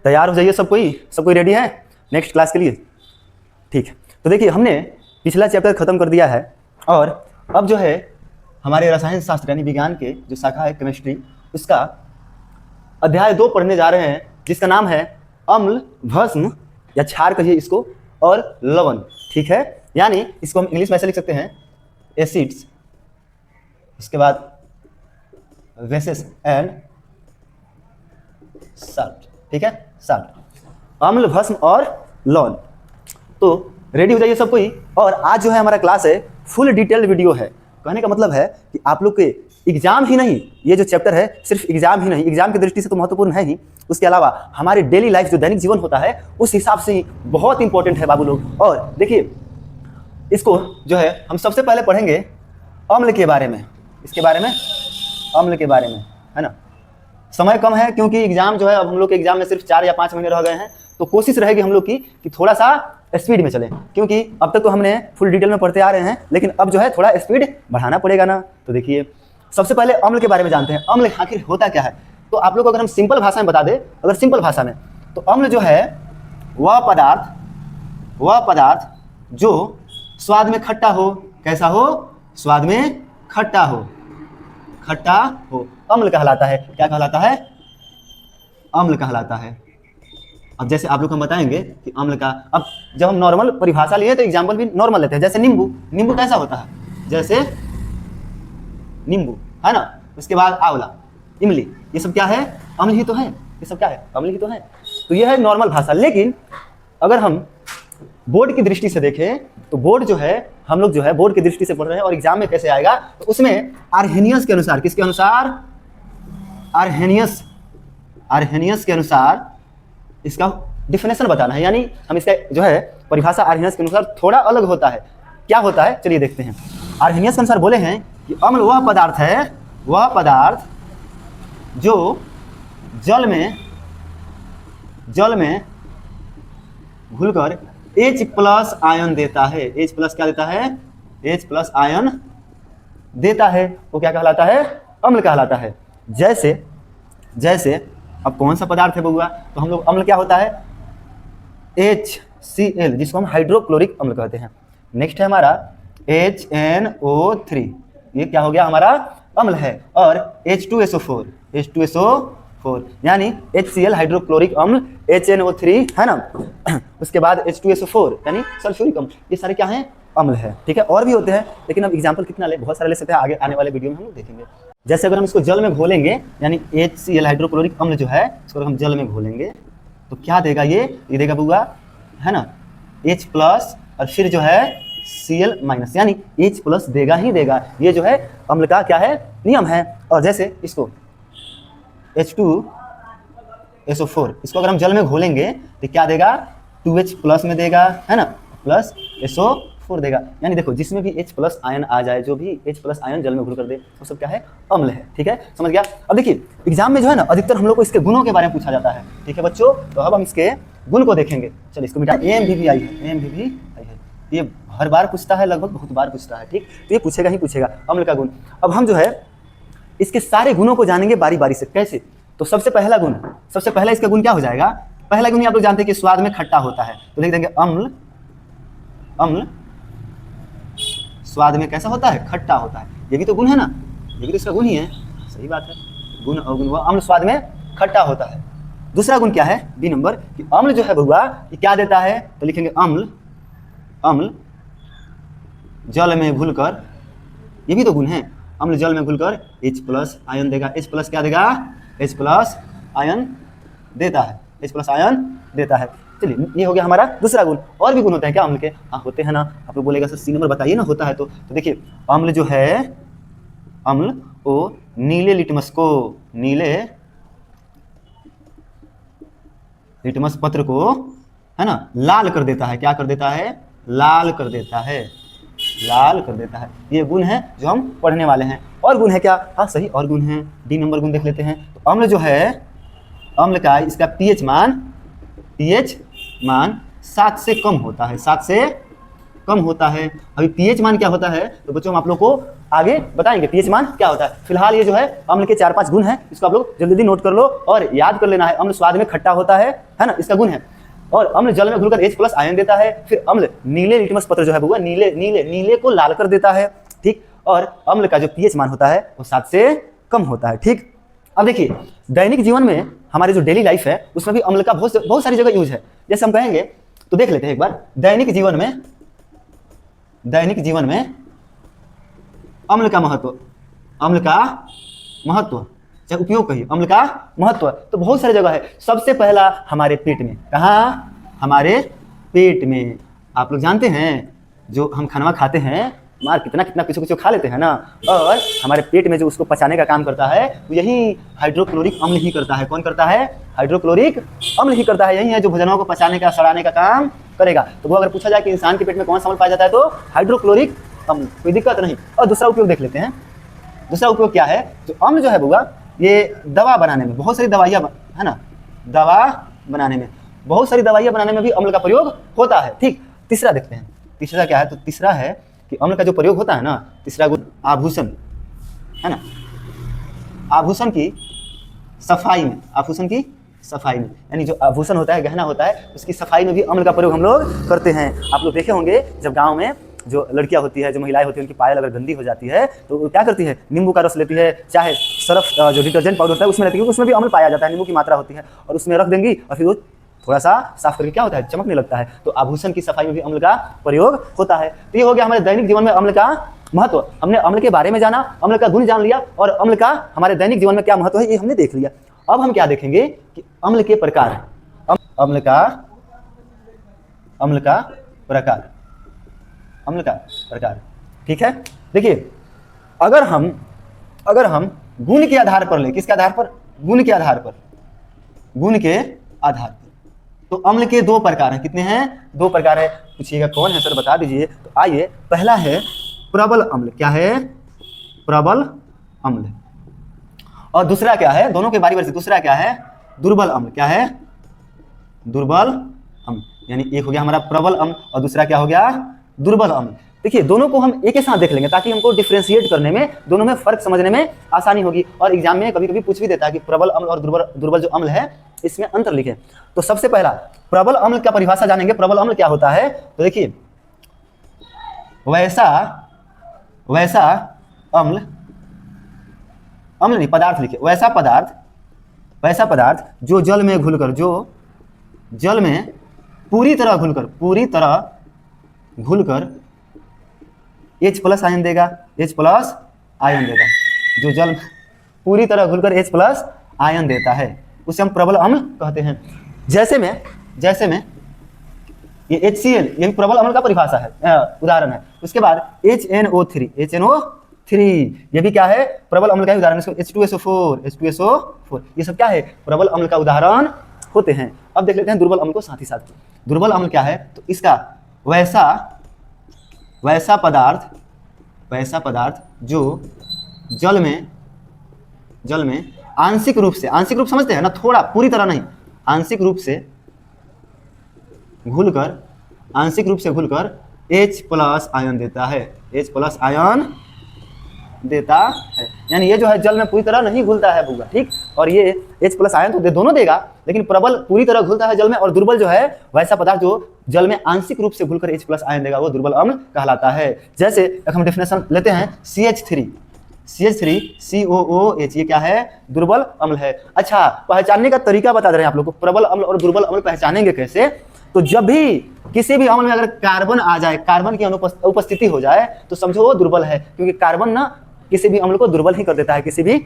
तैयार हो जाइए सब कोई रेडी है नेक्स्ट क्लास के लिए। ठीक है, तो देखिए हमने पिछला चैप्टर खत्म कर दिया है और अब जो है हमारे रसायन शास्त्र यानी विज्ञान के जो शाखा है केमिस्ट्री, उसका अध्याय 2 पढ़ने जा रहे हैं, जिसका नाम है अम्ल, भस्म या क्षार कहिए इसको, और लवण। ठीक है, यानी इसको हम इंग्लिश में ऐसे लिख सकते हैं एसिड्स, इसके बाद बेसेस एंड साल्ट। ठीक है, साल्ट, अम्ल, भस्म और लवण। तो रेडी हो जाइए सब कोई। और आज जो है हमारा क्लास है फुल डिटेल्ड वीडियो है। कहने का मतलब है कि आप लोग के एग्जाम ही नहीं, ये जो चैप्टर है सिर्फ एग्जाम ही नहीं, एग्जाम की दृष्टि से तो महत्वपूर्ण है ही, उसके अलावा हमारी डेली लाइफ जो दैनिक जीवन होता है उस हिसाब से ही बहुत इंपॉर्टेंट है बाबू लोग। और देखिए इसको जो है हम सबसे पहले पढ़ेंगे अम्ल के बारे में, इसके बारे में, अम्ल के बारे में, है ना। समय कम है क्योंकि एग्जाम जो है अब हम लोग के एग्जाम में सिर्फ 4 या 5 महीने रह गए हैं, तो कोशिश रहेगी हम लोग की कि थोड़ा सा स्पीड में चलें, क्योंकि अब तक तो हमने फुल डिटेल में पढ़ते आ रहे हैं, लेकिन अब जो है थोड़ा स्पीड बढ़ाना पड़ेगा ना। तो देखिए सबसे पहले अम्ल के बारे में जानते हैं। अम्ल आखिर होता क्या है, तो आप लोग को अगर हम सिंपल भाषा में बता दें, अगर सिंपल भाषा में, तो अम्ल जो है वह पदार्थ जो स्वाद में खट्टा हो, कैसा हो, स्वाद में खट्टा हो, अम्ल कहलाता है। क्या कहलाता है, अम्ल कहलाता है। अब जैसे आप लोग हम बताएंगे कि अम्ल का, अब जब हम नॉर्मल परिभाषा लिए तो एग्जाम्पल भी नॉर्मल लेते हैं, जैसे नींबू कैसा होता है, जैसे नींबू, है ना। उसके बाद आंवला, इमली, ये सब क्या है, अम्ल ही तो है, ये सब क्या है, अम्ल ही तो है। तो ये है नॉर्मल भाषा। लेकिन अगर हम बोर्ड की दृष्टि से देखें तो बोर्ड जो है, हम लोग जो है बोर्ड की दृष्टि से पढ़ रहे हैं और एग्जाम में कैसे आएगा, तो उसमें आर्हेनियस के अनुसार, किसके अनुसार, आर्हेनियस के अनुसार इसका डिफिनेशन बताना है, यानी हम इसका जो है परिभाषा आर्हेनियस के अनुसार थोड़ा अलग होता है। क्या होता है चलिए देखते हैं। आर्हेनियस के अनुसार बोले हैं कि अम्ल वह पदार्थ है, वह पदार्थ जो जल में घुलकर H+ आयन देता है। H+ क्या देता है, H+ आयन देता है, वो क्या कहलाता है, अम्ल कहलाता है। जैसे अब कौन सा पदार्थ है बउआ, तो हम लोग अम्ल क्या होता है, HCl, जिसको हम हाइड्रोक्लोरिक अम्ल कहते हैं। नेक्स्ट है हमारा HNO3, ये क्या हो गया, हमारा अम्ल है। और H2SO4 यानी HCl हाइड्रोक्लोरिक अम्ल, HNO3 है ना, उसके बाद H2SO4 यानी सल्फ्यूरिक अम्ल, ये सारे क्या हैं, अम्ल है। ठीक है, और भी होते हैं, लेकिन अब एग्जाम्पल कितना ले, बहुत सारे ले सकते हैं, आगे आने वाले वीडियो में हम लोग देखेंगे। जैसे अगर हम इसको जल में घोलेंगे, यानी HCl हाइड्रोक्लोरिक अम्ल जो है, इसको अगर हम जल में घोलेंगे तो क्या देगा, ये देगा बुआ, है ना, H+ और फिर जो है Cl-, यानी H+ देगा ही देगा। ये जो है अम्ल का क्या है, नियम है। और जैसे इसको H2SO4, इसको अगर हम जल में घोलेंगे तो क्या देगा, 2H+ में देगा, है ना, प्लस SO4 देगा। यानी देखो जिसमें भी H+ आयन आ जाए, जो भी H+ आयन जल में घुल कर दे, वो सब क्या है, अम्ल है। ठीक है, समझ गया। अब देखिए एग्जाम में जो है ना अधिकतर हम लोग को इसके गुणों के बारे में पूछा जाता है। ठीक है बच्चों, तो अब हम इसके गुण को देखेंगे। चलिए इसको बेटा AMVV आई है, ये हर बार पूछता है, लगभग बहुत बार पूछता है। ठीक, तो ये पूछेगा ही पूछेगा अम्ल का गुण। अब हम जो है इसके सारे गुणों को जानेंगे बारी बारी से। कैसे, तो सबसे पहला इसका गुण क्या हो जाएगा, पहला गुण आप लोग जानते हैं कि स्वाद में खट्टा होता है, तो लिख देंगे अम्ल स्वाद में कैसा होता है, खट्टा होता है। ये भी तो गुण है ना, ये भी तो इसका गुण ही है, सही बात है, गुण और गुण, अम्ल स्वाद में खट्टा होता है। दूसरा गुण क्या है, बी नंबर, कि अम्ल जो है बउआ ये क्या देता है, तो लिखेंगे अम्ल जल में घुलकर, ये भी तो गुण है, अम्ल जल में घुलकर H+ आयन देगा। H+ क्या देगा, H+ आयन देता है, H+ आयन देता है। चलिए ये हो गया हमारा दूसरा गुण। और भी गुण होते हैं क्या अम्ल के, हाँ होते हैं ना। आप लोग बोलेगा सर C नंबर बताइए ना, होता है तो देखिए अम्ल जो है, अम्ल वो नीले लिटमस पत्र को, है ना, लाल कर देता है। क्या कर देता है, लाल कर देता है। ये गुण है जो हम पढ़ने वाले हैं। और गुण है क्या, हाँ सही, और गुण है, डी नंबर गुण देख लेते हैं। तो अम्ल जो है, अम्ल का इसका pH मान 7 से कम होता है, 7 से कम होता है। अभी pH मान क्या होता है, तो बच्चों हम आप लोग को आगे बताएंगे पीएच मान क्या होता है। फिलहाल ये जो है अम्ल के 4-5 गुण हैं, इसको आप लोग जल्दी नोट कर लो और याद कर लेना है। अम्ल स्वाद में खट्टा होता है ना, इसका गुण है। और अम्ल जल में घुलकर H+ आयन देता है। फिर अम्ल नीले लिटमस पत्र जो है वो नीले को लाल कर देता है, ठीक। और अम्ल का जो पीएच मान होता है वो 7 से कम होता है, ठीक। अब देखिए दैनिक जीवन में हमारी जो डेली लाइफ है उसमें भी अम्ल का बहुत सारी जगह यूज है। जैसे हम कहेंगे तो देख लेते हैं एक बार, दैनिक जीवन में अम्ल का महत्व, चाहे उपयोग कहिए, अम्ल का महत्व तो बहुत सारी जगह है। सबसे पहला हमारे पेट में, कहाँ? हमारे पेट में। आप लोग जानते हैं जो हम खाना खाते हैं, मार कितना कुछ खा लेते हैं ना, और हमारे पेट में जो उसको पचाने का काम करता है यही हाइड्रोक्लोरिक अम्ल ही करता है। कौन करता है? हाइड्रोक्लोरिक अम्ल ही करता है। यही है जो भोजनों को पचाने का, सड़ाने का काम करेगा। तो वो अगर पूछा जाए कि इंसान के पेट में कौन सा अम्ल पाया जाता है तो हाइड्रोक्लोरिक अम्ल, कोई दिक्कत नहीं। और दूसरा उपयोग देख लेते हैं। दूसरा उपयोग क्या है? जो अम्ल जो है बुआ, ये दवा बनाने में, बहुत सारी दवाइयाँ है ना, दवा बनाने में, बहुत सारी दवाइयाँ बनाने में भी अम्ल का प्रयोग होता है, ठीक। तीसरा देखते हैं, तीसरा क्या है? तो तीसरा है कि अम्ल का जो प्रयोग होता है ना, तीसरा गुण आभूषण है ना, आभूषण की सफाई में, यानी जो आभूषण होता है, गहना होता है, उसकी सफाई में भी अम्ल का प्रयोग हम लोग करते हैं। आप लोग देखे होंगे जब गांव में जो लड़कियां होती है, जो महिलाएं होती है, उनकी पायल अगर गंदी हो जाती है तो वो क्या करती है? नींबू का रस लेती है, चाहे सर्फ जो डिटर्जेंट पाउडर होता है उसमें रहती है, उसमें भी अम्ल पाया जाता है, नींबू की मात्रा होती है, और उसमें रख देंगी और फिर वो थोड़ा सा साफ करके क्या होता है? चमकने लगता है। तो आभूषण की सफाई में भी अम्ल का प्रयोग होता है। तो ये हो गया हमारे दैनिक जीवन में अम्ल का महत्व। हमने अम्ल के बारे में जाना, अम्ल का गुण जान लिया, और अम्ल का हमारे दैनिक जीवन में क्या महत्व है ये हमने देख लिया। अब हम क्या देखेंगे कि अम्ल के प्रकार, अम्ल का प्रकार, ठीक है। देखिए अगर हम गुण के आधार पर ले, किसके आधार पर? गुण के आधार पर तो अम्ल के 2 प्रकार हैं। कितने हैं? 2 प्रकार है। पूछिएगा कौन है सर, बता दीजिए। तो आइए, पहला है प्रबल अम्ल। क्या है? प्रबल अम्ल। और दूसरा क्या है? दोनों के बारी से। दूसरा क्या है? दुर्बल अम्ल। क्या है? दुर्बल अम्ल। यानी एक हो गया हमारा प्रबल अम्ल और दूसरा क्या हो गया? दुर्बल अम्ल। देखिए दोनों को हम एक ही साथ देख लेंगे ताकि हमको डिफरेंशिएट करने में, दोनों में फर्क समझने में आसानी होगी। और एग्जाम में कभी कभी पूछ भी देता है कि प्रबल अम्ल और दुर्बल जो अम्ल है इसमें अंतर लिखें। तो सबसे पहला प्रबल अम्ल का परिभाषा जानेंगे। प्रबल अम्ल क्या होता है? तो देखिए वैसा अम्ल नहीं, पदार्थ लिखिए। वैसा पदार्थ जो जल में पूरी तरह घुलकर H+ आयन देगा, जो जल पूरी तरह घुलकर H+ आयन देता है उसे हम प्रबल अम्ल कहते हैं। जैसे में ये HCl, ये भी प्रबल अम्ल का परिभाषा है, उदाहरण है। उसके बाद HNO3, ये भी क्या है? प्रबल अम्ल का उदाहरण। H2SO4, ये सब क्या है? प्रबल अम्ल का उदाहरण होते हैं। अब देख लेते हैं दुर्बल अम्ल को साथ ही साथ। दुर्बल अम्ल क्या है? तो इसका वैसा पदार्थ जो जल में आंशिक रूप समझते हैं ना, थोड़ा, पूरी तरह नहीं, आंशिक रूप से घुलकर H+ आयन देता है, यानी ये जो है जल में पूरी तरह नहीं घुलता है बुआ, ठीक। और ये H+ आयन तो दोनों देगा, लेकिन प्रबल पूरी तरह घुलता है जल में, और दुर्बल जो है वैसा पदार्थ जो जल में आंशिक रूप से घुलकर H+ आयन देगा, वो दुर्बल अम्ल कहलाता है। जैसे एक हम डेफिनेशन लेते हैं, CH3COOH, ये क्या है? दुर्बल अम्ल है। अच्छा, पहचानने का तरीका बता दे रहे हैं आप लोग को। प्रबल अम्ल और दुर्बल अम्ल पहचानेंगे कैसे? तो जब भी किसी भी अम्ल में अगर कार्बन आ जाए, कार्बन की उपस्थिति हो जाए, तो समझो वो दुर्बल है, क्योंकि कार्बन ना किसी भी अम्ल को दुर्बल ही कर देता है, किसी भी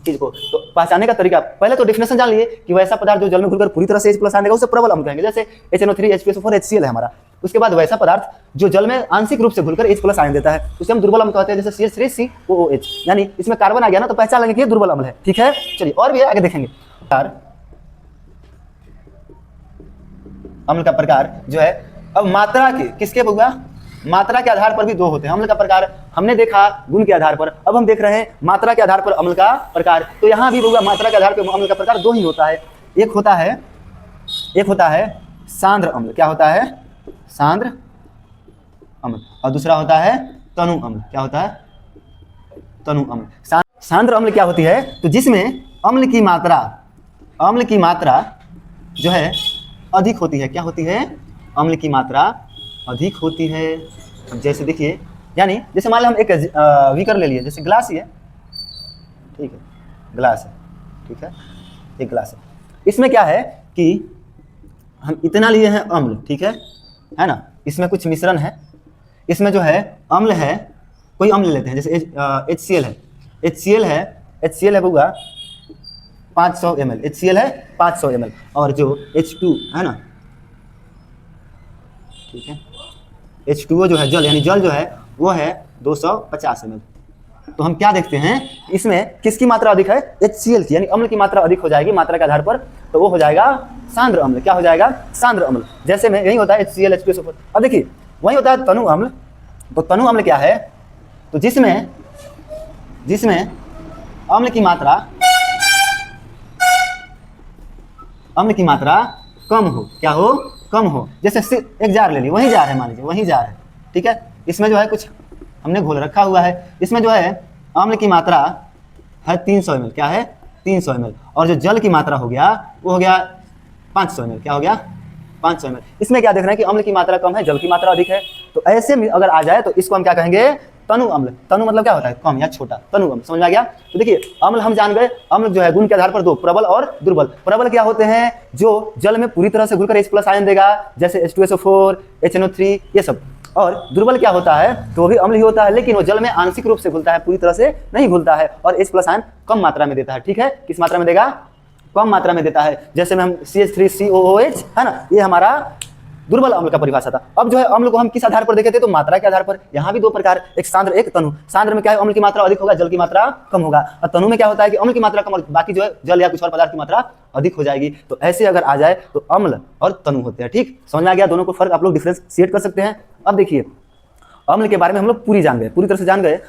चीज को। तो पहचानने का तरीका, पहले तो डेफिनेशन जान लिए कि वैसा पदार्थ जो जल में घुलकर पूरी तरह से H+ आयन देगा उसे प्रबल अम्ल कहेंगे। जैसे HNO3, H2SO4, HCl है हमारा। उसके बाद वैसा पदार्थ जो जल में आंशिक रूप से घुलकर H+ आयन देता है उसे हम दुर्बल अम्ल कहते हैं। जैसे CH3COOH, यानी इसमें कार्बन आ गया ना, तो पहचान लेंगे कि ये दुर्बल अम्ल है, ठीक है। चलिए और भी आगे देखेंगे। अम्ल का प्रकार जो है, अब मात्रा के किसके बुआ? मात्रा के आधार पर भी 2 होते हैं अम्ल का प्रकार। हमने देखा गुण के आधार पर, अब हम देख रहे हैं मात्रा के आधार पर अम्ल का प्रकार। तो यहाँ भी बुआ मात्रा के आधार पर अम्ल का प्रकार 2 ही होता है। एक होता है सांद्र अम्ल। क्या होता है? सांद्र अम्ल। और दूसरा होता है तनु अम्ल। क्या होता है? तनु अम्ल। सांद्र अम्ल क्या होती है? तो जिसमें अम्ल की मात्रा जो है अधिक होती है। क्या होती है? अम्ल की मात्रा अधिक होती है। जैसे देखिए, यानी जैसे मान लो हम एक बीकर ले लिए, जैसे गिलास ही है, ठीक है, गिलास है, ठीक है, एक गिलास है। इसमें क्या है कि हम इतना लिए हैं अम्ल, ठीक है ना, इसमें कुछ मिश्रण है, इसमें जो है अम्ल है, कोई अम्ल लेते हैं, जैसे HCl है, HCl है बउआ 500 ml, HCl है 500 ml, और जो H2 है ना, ठीक है, H2O जो है जल, यानी जल जो है वो है 250 ml। तो हम क्या देखते हैं, इसमें किसकी मात्रा अधिक है? HCl की, यानी अम्ल की मात्रा अधिक हो जाएगी मात्रा के आधार पर, तो वो हो जाएगा सांद्र अम्ल। क्या हो जाएगा? सांद्र अम्ल। जैसे में यही होता है HCl, H2SO4। अब देखिए वही होता है तनु अम्ल। तो तनु अम्ल क्या है? तो जिसमें अम्ल की मात्रा कम हो। क्या हो? कम हो। जैसे एक जार ले ली, वही जार है, मान लीजिए वही जार है, ठीक है, इसमें जो है कुछ हमने घोल रखा हुआ है, इसमें जो है अम्ल की मात्रा है 300 ml। क्या है? 300 ml। और जो जल की मात्रा हो गया वो हो गया 500 ml। क्या हो गया? 500 ml। इसमें क्या देख रहे हैं कि अम्ल की मात्रा कम है, जल की मात्रा अधिक है। तो ऐसे में अगर आ जाए तो इसको हम क्या कहेंगे? तनु अम्ल। तनु मतलब क्या होता है? कम या छोटा, तनु अम्ल। समझ में आ गया? तो देखिए अम्ल हम जान गए, अम्ल जो है गुण के आधार पर दो, प्रबल और दुर्बल। प्रबल क्या होते हैं? जो जल में पूरी तरह से घुलकर H+ आयन देगा, जैसे H2SO4, HNO3, ये सब। और दुर्बल क्या होता है? तो वो भी अम्ल ही होता है, लेकिन वो जल में आंशिक रूप से घुलता है, पूरी तरह से नहीं घुलता है, और H+ आयन कम मात्रा में देता है। ठीक है, किस मात्रा में देगा? कम मात्रा में देता है। जैसे में हम CH3COOH है ना, ये हमारा दुर्बल अम्ल का परिभाषा था। अब जो है अम्ल को हम किस आधार पर देखे थे? तो मात्रा के आधार पर। यहाँ भी दो प्रकार, एक सांद्र एक तनु। सांद्र में क्या है? अम्ल की मात्रा अधिक होगा, जल की मात्रा कम होगा। और तनु में क्या होता है कि अम्ल की मात्रा कम और बाकी जो है जल या कुछ और पदार्थ की मात्रा अधिक हो जाएगी। तो ऐसे अगर आ जाए तो अम्ल और तनु होते हैं। ठीक, समझ में आ गया? दोनों को फर्क आप लोग डिफरेंशिएट कर सकते हैं। अब देखिए अम्ल के बारे में हम लोग पूरी जान गए, पूरी तरह से जान गए।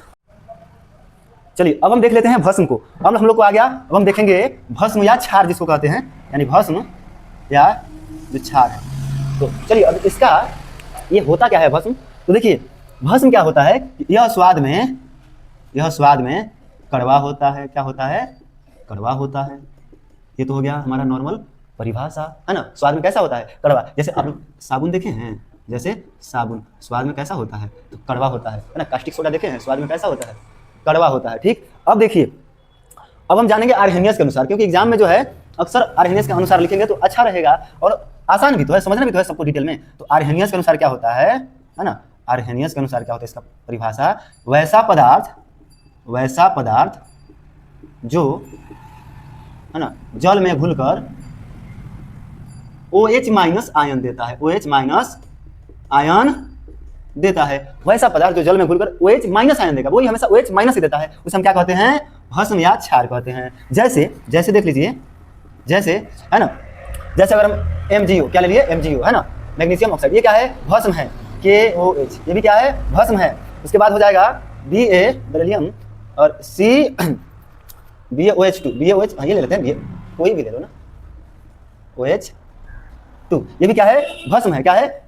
चलिए अब हम देख लेते हैं भस्म को। अम्ल हम लोग को आ गया, अब हम देखेंगे भस्म या क्षार जिसको कहते हैं, यानी भस्म या जो क्षार है। तो चलिए अब इसका ये होता क्या है भस्म? तो देखिए भस्म क्या होता है, यह स्वाद में कड़वा होता है। क्या होता है? कड़वा होता है। ये तो हो गया हमारा नॉर्मल परिभाषा, है ना। स्वाद में कैसा होता है? कड़वा। जैसे आप लोग साबुन देखे हैं, जैसे साबुन स्वाद में कैसा होता है? तो कड़वा होता है ना। कास्टिक सोडा देखे हैं, स्वाद में कैसा होता है? कड़वा होता है। ठीक, अब देखिए अब हम जानेंगे आर्हेनियस के अनुसार, क्योंकि एग्जाम में जो है अक्सर आर्हेनियस के अनुसार लिखेंगे तो अच्छा रहेगा और आसान भी तो है, समझना भी तो है सबको डिटेल में। तो आर्हेनियस के अनुसार क्या होता है ना, आर्हेनियस के अनुसार क्या होता है इसका परिभाषा? वैसा पदार्थ जो है ना जल में घुलकर OH- आयन देता है, OH- आयन देता है। वैसा पदार्थ जो जल में घुलकर OH- आयन देगा, वही हमेशा OH- ही देता है, उसे हम क्या कहते हैं? भस्म या क्षार कहते हैं। जैसे देख लीजिए, जैसे है ना, जैसे अगर हम MgO क्या ले लिए? MgO है ना, मैग्नीशियम ऑक्साइड, ये क्या है? भस्म है। KOH ये भी क्या है? भस्म है। उसके बाद हो जाएगा Ba बेरिलियम और BaOH2 BaOH ये ले लेते हैं, कोई भी ले लो ना, OH2 ये भी क्या है? भस्म है। क्या है?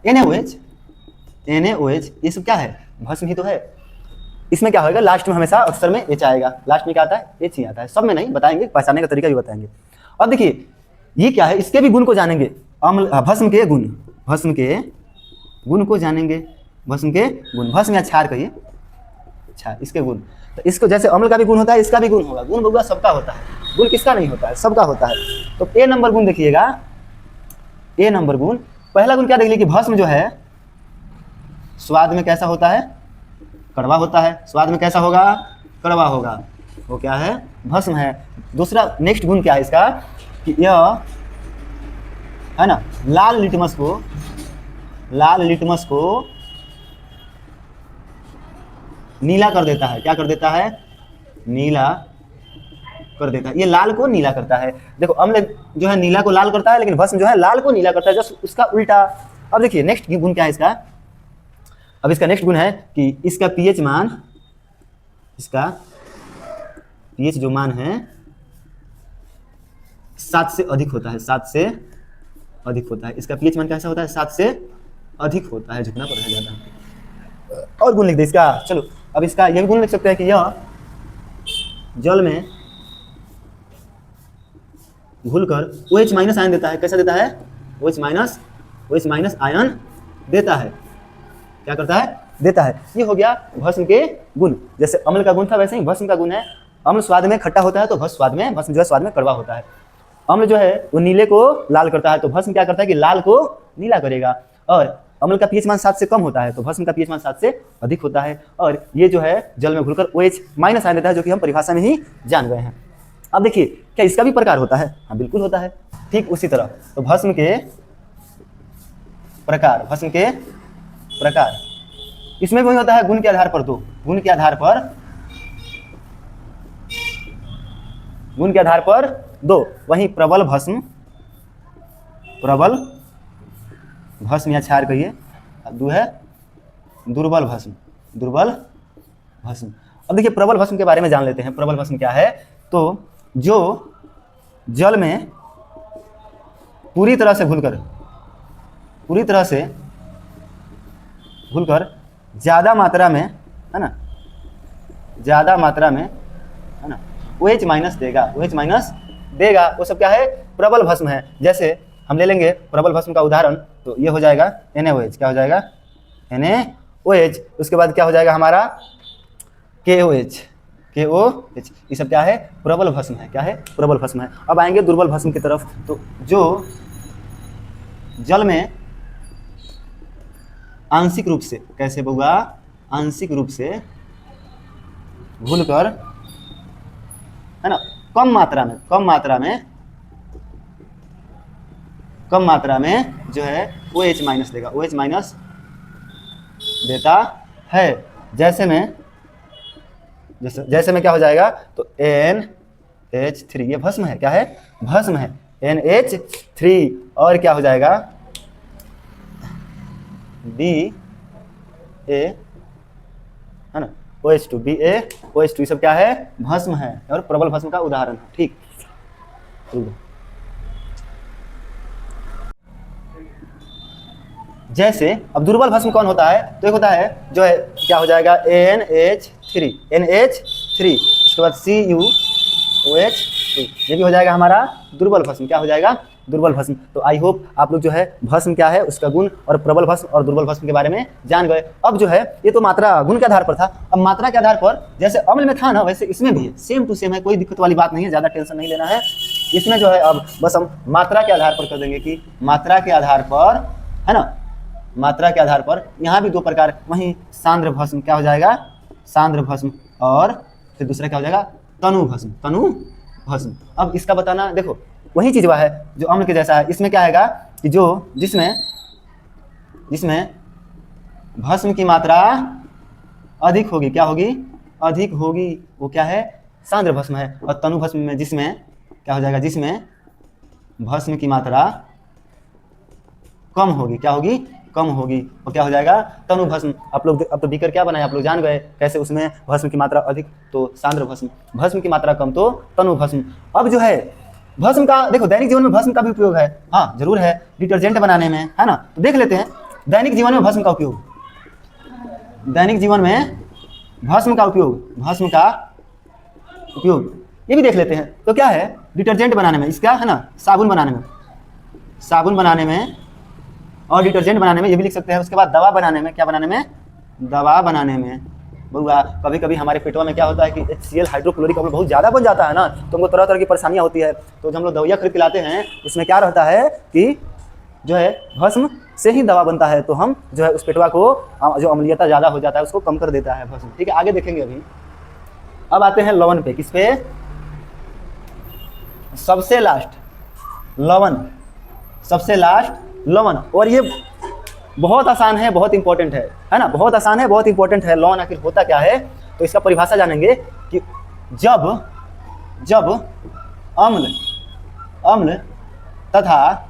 NaOH ये सब क्या है? भस्म ही तो है। इसमें क्या होगा? लास्ट में हमेशा अक्सर में H आएगा। लास्ट में क्या आता है? H ही आता है। सब में नहीं, बताएंगे, पहचानने का तरीका भी बताएंगे। अब देखिए ये क्या है, इसके भी गुण को जानेंगे। भस्म के गुण को जानेंगे। भस्म के गुण, भस्म या क्षार कहिए, क्षार, इसके गुण। तो इसको जैसे अम्ल का भी गुण होता है, इसका भी गुण होगा। गुण बउआ सबका होता है, गुण किसका नहीं होता है? सबका होता है। तो A नंबर गुण देखिएगा, A नंबर गुण, पहला गुण क्या देख लीजिए कि भस्म जो है स्वाद में कैसा होता है? कड़वा होता है। स्वाद में कैसा होगा? कड़वा होगा। वो क्या है? भस्म है। दूसरा नेक्स्ट गुण क्या है इसका कि यह है ना लाल लिटमस को नीला कर देता है। क्या कर देता है? नीला कर देता है। ये लाल को नीला करता है। देखो अम्ल जो है नीला को लाल करता है, लेकिन भस्म जो है लाल को नीला करता है, जस्ट उसका उल्टा। अब देखिए नेक्स्ट गुण क्या है इसका? अब इसका नेक्स्ट गुण है कि इसका pH मान, इसका pH जो मान है 7 से अधिक होता है। 7 से अधिक होता है। इसका pH मान कैसा होता है? 7 से अधिक होता है, जितना पढ़ा जाता है। और गुण लिख दे इसका। चलो अब इसका यह भी गुण लिख सकते हैं कि यह जल में घुलकर OH माइनस आयन देता है। कैसा देता है? OH माइनस आयन देता है। क्या करता है? देता है। ये हो गया भस्म के गुण। जैसे अम्ल का गुण था वैसे ही भस्म का गुण है। अम्ल स्वाद में खट्टा होता है तो भस्म जो है स्वाद में कड़वा होता है। अम्ल जो है वो नीले को लाल करता है तो भस्म क्या करता है कि लाल को नीला करेगा। और अम्ल का पीएच मान 7 से कम होता है तो भस्म का पीएच मान 7 से अधिक होता है। और ये जो है जल में घुलकर OH माइनस आयन देता है, जो कि हम परिभाषा में ही जान गए हैं। अब देखिए क्या इसका भी प्रकार होता है? हाँ बिल्कुल होता है। ठीक उसी तरह तो भस्म के प्रकार इसमें भी होता है गुण के आधार पर। दो गुण के आधार पर दो। वहीं प्रबल भस्म या क्षार कहिए, दो है दुर्बल भस्म। अब देखिए प्रबल भस्म के बारे में जान लेते हैं। प्रबल भस्म क्या है? तो जो जल में पूरी तरह से घुलकर ज़्यादा मात्रा में है ना OH माइनस देगा वो सब क्या है? प्रबल भस्म है। जैसे हम ले लेंगे प्रबल भस्म का उदाहरण, तो ये हो जाएगा NaOH। क्या हो जाएगा? NaOH। उसके बाद क्या हो जाएगा हमारा? KOH। ये सब क्या है? प्रबल भस्म है। क्या है? प्रबल भस्म है। अब आएंगे दुर्बल भस्म की तरफ। तो जो जल में आंशिक रूप से, कैसे होगा? आंशिक रूप से घुलकर है ना कम मात्रा में जो है OH माइनस देगा। OH माइनस देता है। जैसे में क्या हो जाएगा? तो NH3। ये भस्म है। क्या है? भस्म है। NH3। और क्या हो जाएगा? BA है ना OH2। BaOH2। सब क्या है? भस्म है और प्रबल भस्म का उदाहरण है। ठीक। जैसे अब दुर्बल भस्म कौन होता है? तो एक होता है जो है क्या हो जाएगा? NH3। उसके बाद CuOH2। ये भी हो जाएगा हमारा दुर्बल भस्म। क्या हो जाएगा? दुर्बल भस्म। तो आई होप आप लोग जो है भस्म क्या है उसका गुण और प्रबल भस्म और दुर्बल भस्म के बारे में जान गए। अब जो है ये तो मात्रा गुण के आधार पर था। अब मात्रा के आधार पर जैसे अम्ल में था ना, वैसे इसमें भी है। सेम टू सेम है, कोई दिक्कत वाली बात नहीं है, ज़्यादा टेंशन नहीं लेना है। इसमें जो है अब बस हम मात्रा के आधार पर कर देंगे कि मात्रा के आधार पर है ना, मात्रा के आधार पर यहाँ भी दो प्रकार। वहीं सांद्र भस्म क्या हो जाएगा? सांद्र भस्म। और फिर दूसरा क्या हो जाएगा? तनु भस्म। अब इसका बताना, देखो वही चीज है जो अम्ल के जैसा है। इसमें क्या आएगा कि जो जिसमें भस्म की मात्रा अधिक होगी, क्या होगी? अधिक होगी, वो क्या है? सांद्र भस्म है। और तनु भस्म में जिसमें क्या हो जाएगा? जिसमें भस्म की मात्रा कम होगी, क्या होगी? कम होगी, और क्या हो जाएगा? तनु भस्म। आप लोग अब तो बीकर क्या बनाए आप लोग जान गए कैसे। उसमें भस्म की मात्रा अधिक तो सांद्र भस्म, भस्म की मात्रा कम तो तनु भस्म। अब जो है भस्म का देखो दैनिक जीवन में भस्म का भी उपयोग है। हाँ जरूर है, डिटर्जेंट बनाने में, है ना। तो देख लेते हैं दैनिक जीवन में भस्म का उपयोग। दैनिक जीवन में भस्म का उपयोग ये भी देख लेते हैं। तो क्या है? डिटर्जेंट बनाने में, इसका है ना साबुन बनाने में और डिटर्जेंट बनाने में, ये भी लिख सकते हैं। उसके बाद दवा बनाने में, क्या बनाने में? दवा बनाने में। बहुआ कभी कभी हमारे पेटवा में क्या होता है कि HCl हाइड्रोक्लोरिक अम्ल बहुत ज़्यादा बन जाता है ना, तो हमको तरह तरह की परेशानियाँ होती है। तो जब हम लोग दवाइयाँ खरीद के लाते हैं उसमें क्या रहता है कि जो है भस्म से ही दवा बनता है। तो हम जो है उस पेटवा को जो अम्लीयता ज़्यादा हो जाता है उसको कम कर देता है भस्म। ठीक है, आगे देखेंगे अभी। अब आते हैं लवण पे। किस पे? सबसे लास्ट लवण। और ये बहुत आसान है, बहुत इंपॉर्टेंट है ना। बहुत आसान है, बहुत इंपॉर्टेंट है। लवण आखिर होता क्या है? तो इसका परिभाषा जानेंगे कि जब अम्ल तथा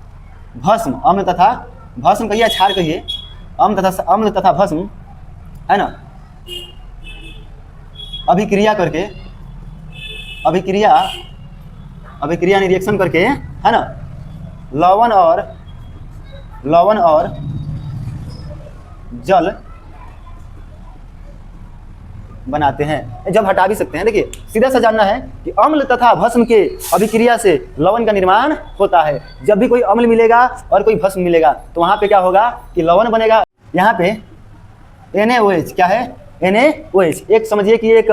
भस्म कहिए, क्षार कहिए, अम्ल तथा भस्म है ना अभिक्रिया रिएक्शन करके है ना लवण बनाते हैं, जब हटा भी सकते हैं। देखिए सीधा सा जानना है कि अम्ल तथा भस्म के अभिक्रिया से लवण का निर्माण होता है। जब भी कोई अम्ल मिलेगा और कोई भस्म मिलेगा तो वहाँ पे क्या होगा कि लवण बनेगा। यहाँ पे NaOH क्या है, NaOH एक समझिए कि एक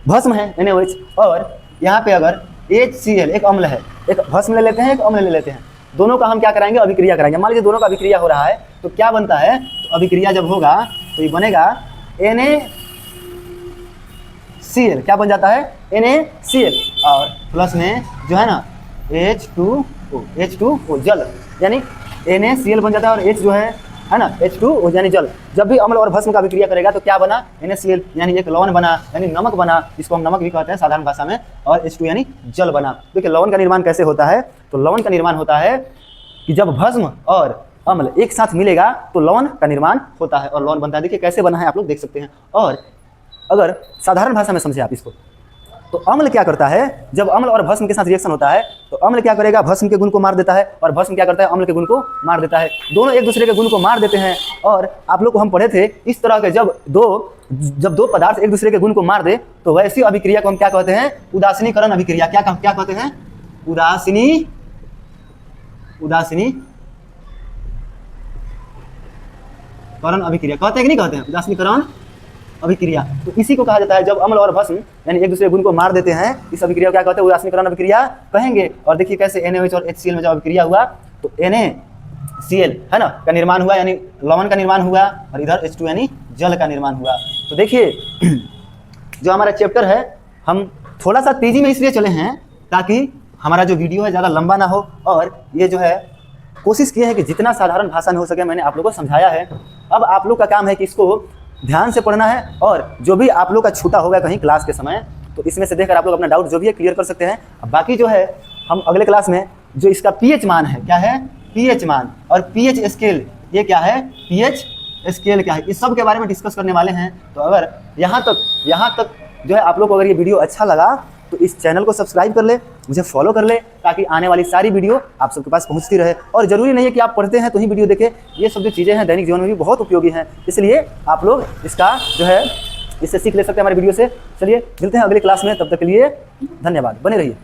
भस्म है NaOH, और यहाँ पे अगर HCl एक अम्ल है, एक भस्म ले लेते हैं एक अम्ल ले लेते हैं, दोनों का हम क्या कराएंगे, अभिक्रिया कराएंगे। मान लीजिए दोनों का अभिक्रिया हो रहा है तो क्या बनता है, तो अभिक्रिया जब होगा तो ये बनेगा NaCl, क्या बन जाता है NaCl, और प्लस में जो है ना H2O जल, यानी NaCl बन जाता है और H जो है ना H2O यानी जल। जब भी अम्ल और भस्म का अभिक्रिया करेगा तो क्या बना, NaCl यानी एक लवण बना, यानी नमक बना, जिसको हम नमक भी कहते हैं साधारण भाषा में, और H2 यानी जल बना। देखिए लवण का निर्माण कैसे होता है, तो लवण का निर्माण होता है कि जब भस्म और अम्ल एक साथ मिलेगा तो लवण का निर्माण होता है और लवण बनता है। देखिए कैसे बना है आप लोग देख सकते हैं। और अगर साधारण भाषा में समझे आप इसको, तो अम्ल क्या करता है, जब अम्ल और भस्म के साथ रिएक्शन होता है तो अम्ल क्या करेगा, भस्म के गुण को मार देता है, और भस्म क्या करता है, अम्ल के गुण को मार देता है। दोनों एक दूसरे के गुण को मार देते हैं। और आप लोग को हम पढ़े थे इस तरह के जब दो पदार्थ एक दूसरे के गुण को मार दे तो वैसी अभिक्रिया को हम क्या कहते हैं, उदासीनीकरण अभिक्रिया। क्या कहते हैं, उदासीनीकरण अभिक्रिया कहते हैं कि नहीं कहते हैं, उदासीनीकरण अभिक्रिया। तो इसी को कहा जाता है जब अम्ल और भस्म यानी एक दूसरे गुण को मार देते हैं, इस अभिक्रिया को क्या कहते हैं, उदासीनीकरण अभिक्रिया कहेंगे। और देखिए कैसे NaOH और HCl में जब अभिक्रिया हुआ तो NaCl है ना का निर्माण हुआ, यानी लवण का निर्माण हुआ, और इधर H2 यानी जल का निर्माण हुआ। तो देखिए जो हमारा चैप्टर है हम थोड़ा सा तेजी में इसलिए चले हैं ताकि हमारा जो वीडियो है ज़्यादा लंबा ना हो, और ये जो है कोशिश की है कि जितना साधारण भाषा में हो सके मैंने आप लोगों को समझाया है। अब आप लोग का काम है कि इसको ध्यान से पढ़ना है, और जो भी आप लोग का छूटा होगा कहीं क्लास के समय तो इसमें से देखकर आप लोग अपना डाउट जो भी है क्लियर कर सकते हैं। अब बाकी जो है हम अगले क्लास में जो इसका pH मान है, क्या है pH मान, और pH स्केल ये क्या है, pH स्केल क्या है, इस सब के बारे में डिस्कस करने वाले हैं। तो अगर यहाँ तक जो है आप लोग को अगर ये वीडियो अच्छा लगा तो इस चैनल को सब्सक्राइब कर ले, मुझे फॉलो कर ले, ताकि आने वाली सारी वीडियो आप सबके पास पहुंचती रहे। और ज़रूरी नहीं है कि आप पढ़ते हैं तो ही वीडियो देखें, ये सब जो चीज़ें हैं दैनिक जीवन में भी बहुत उपयोगी हैं, इसलिए आप लोग इसका जो है इससे सीख ले सकते हैं हमारे वीडियो से। चलिए मिलते हैं अगली क्लास में, तब तक के लिए धन्यवाद, बने रहिए।